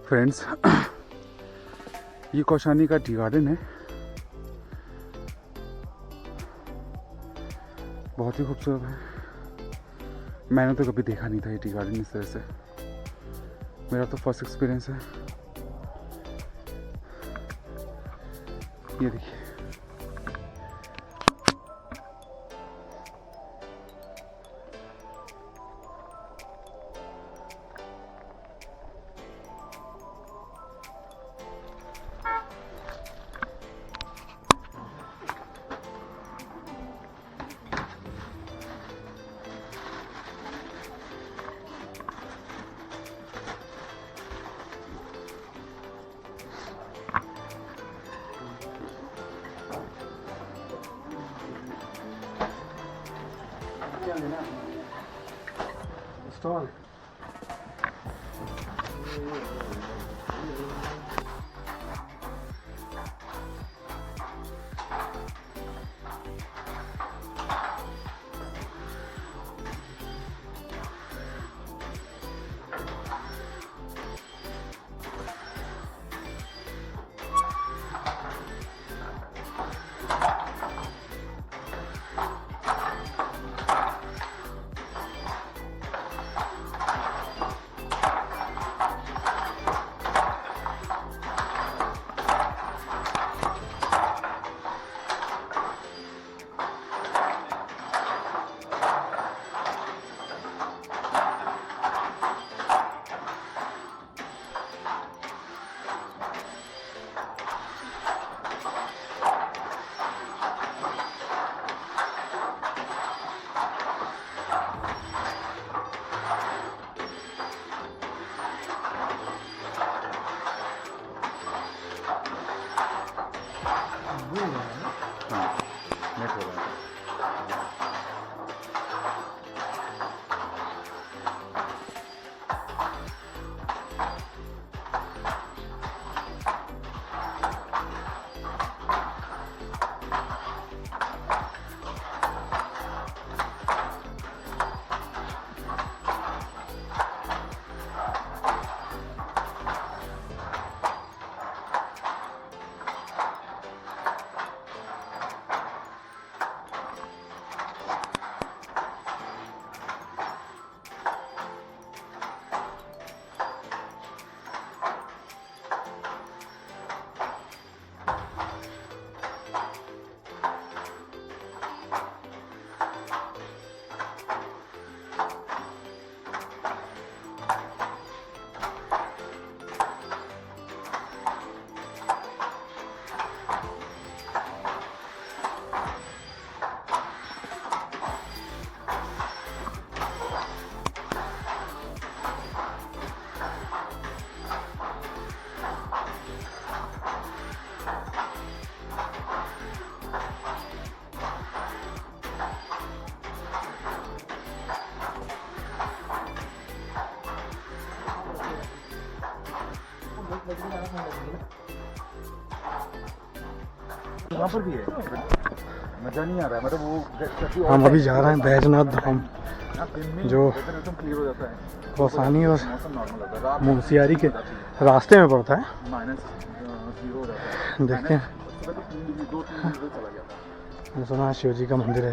Friends, ये कौशानी का tea garden है। बहुत ही खूबसूरत है। मैंने तो कभी देखा नहीं था ये टी गार्डन इस तरह से। मेरा तो फर्स्ट एक्सपीरियंस है। ये देखिए, स्टॉल वहाँ पर भी है, मजा नहीं आ रहा है। मतलब वो हम अभी जा रहे हैं बैजनाथ धाम, जो क्लियर हो जाता है। कौसानी और मुंशियारी के रास्ते में पड़ता है। -0 हो जाता है। देखते हैं। 2-3 चला गया था। मैं सुना शिव जी का मंदिर है।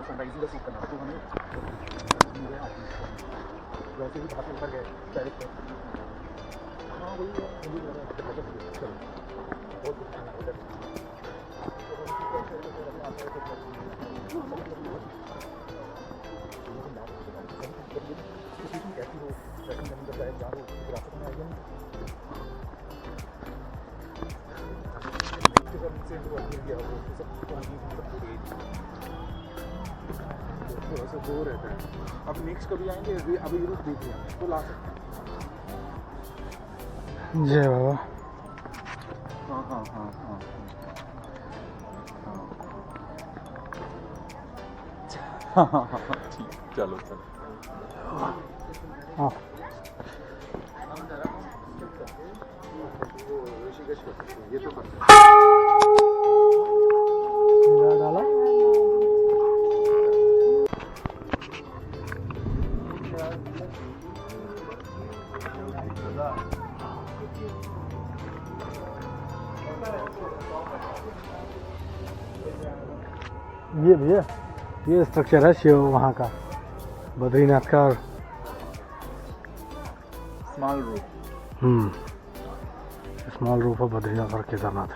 सनराइजिंग का शूट करना था, तो हमें वैसे ही बात ऊपर गए डायरेक्ट। हाँ वही कैसी हो थोड़ा सा वो रहता है। अब नेक्स्ट कभी आएंगे, अभी ये रूट देखिए तो ला सकते हैं। जय बाबा। हाँ हाँ हाँ हाँ हाँ हाँ हाँ हाँ ठीक, चलो चलो। हाँ ऋषिकेश ये तो ये भैया ये स्ट्रक्चर है शिव वहाँ का, बद्रीनाथ का। स्मॉल रूप। स्मॉल रूप ऑफ बद्रीनाथ और केदारनाथ।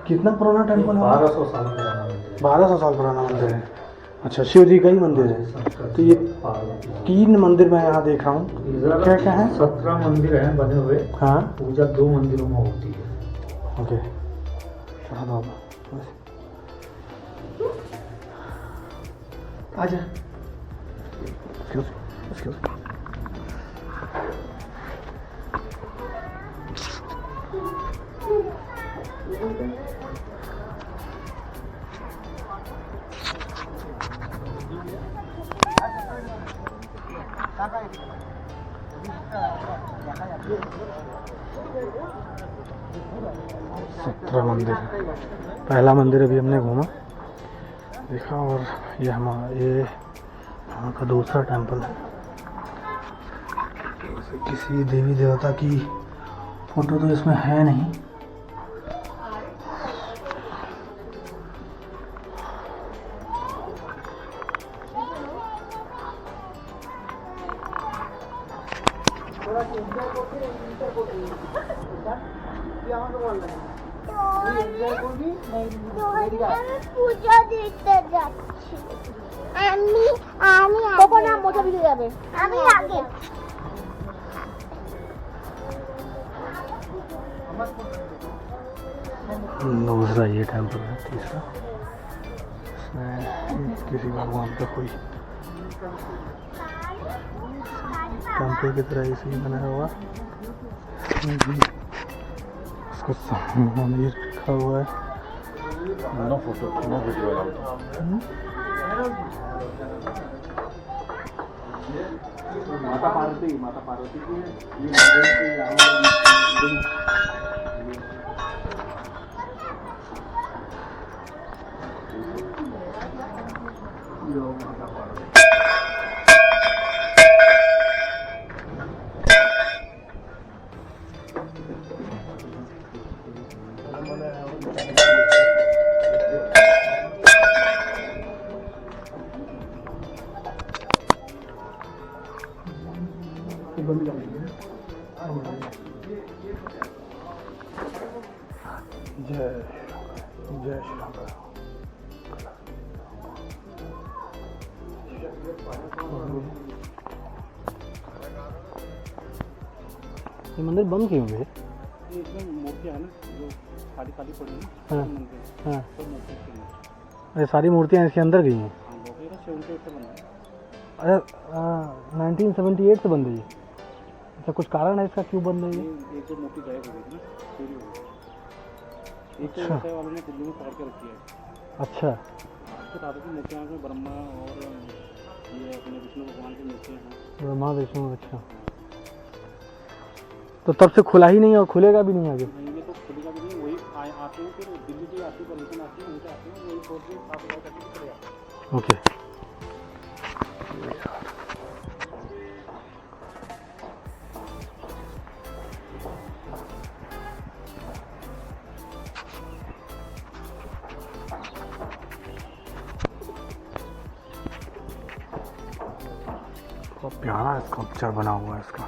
कितना पुराना टेम्पल है? 1200 साल पुराना मंदिर है। 1200 साल पुराना मंदिर है। अच्छा, शिव जी का ही मंदिर है। तो ये 3 मंदिर मैं यहाँ देख रहा हूँ, क्या क्या है? 17 मंदिर हैं बने हुए। हाँ, पूजा 2 मंदिरों में होती है। ओके। आजा। सत्रह मंदिर, पहला मंदिर अभी हमने घूमा देखा, और ये यहाँ का दूसरा टेम्पल है। किसी देवी देवता की फोटो तो इसमें है नहीं। পূজা দিতে যাচ্ছি আমি কখন মোটা দিতে যাবে? আমি আগে। दूसरा ये टेम्पल है, तीसरा इसमें किसी भगवान का कोई टेम्पल की तरह इसी बना हुआ, उसको सामने रखा हुआ है। No photo no video allowed. माता पार्वती की जय श्री राम। ये मंदिर बंद क्यों हुए? इसमें मूर्तियाँ है ना जो खाली खाली पड़ी है। हाँ मंदिर हाँ, तो मूर्ति ये सारी मूर्तियाँ इसके अंदर गई हैं। अरे अच्छा, 1978 से बंद है ये। अच्छा, कुछ कारण है इसका क्यों बंद है ये? एक दो मूर्ति गायब हो गई थी ना, चोरी हो गई। एक तो अच्छा। व्यवसाय वालों ने दिल्ली में पकड़ के रखी है। अच्छा, उसके दादा की मूर्तियाँ में ब्रह्मा और ये अपने विष्णु भगवान की मूर्तियाँ हैं। ब्रह्मा विष्णु। अच्छा, तो तब से खुला ही नहीं और खुलेगा भी नहीं आगे? नहीं, ये तो खुलेगा भी नहीं। वही आते हैं, फिर दिल्ली की आती है, परमिशन आती है, उनसे आते हैं, वही छोड़ के साफ सफाई करके चले जाते हैं। ओके। बहुत प्यारा स्कल्पचर बना हुआ है इसका।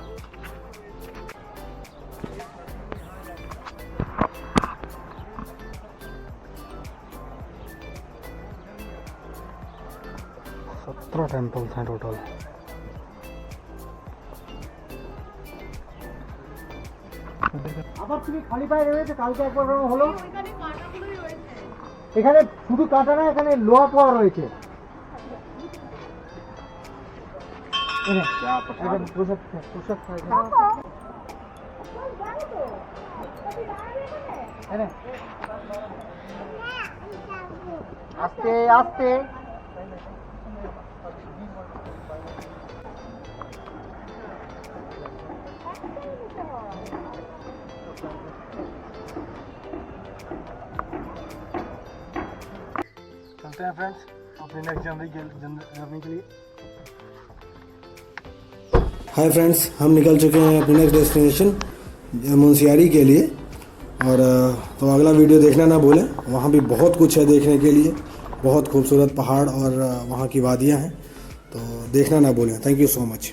टेम्पल्स हैं टोटल। আবার তুমি খালি পায়ে রয়েছে, কালকে একবার হলো এখানে শুধু কাঁটা না, এখানে লোহা পোহা রয়েছে। আস্তে আস্তে चलते हैं फ्रेंड्स अपने नेक्स्ट जर्नी के लिए। हाय फ्रेंड्स, हम निकल चुके हैं अपने नेक्स्ट डेस्टिनेशन मुंशियारी के लिए। और तो अगला वीडियो देखना ना भूलें, वहाँ भी बहुत कुछ है देखने के लिए, बहुत खूबसूरत पहाड़ और वहाँ की वादियाँ हैं, तो देखना ना भूलें। Thank you so much.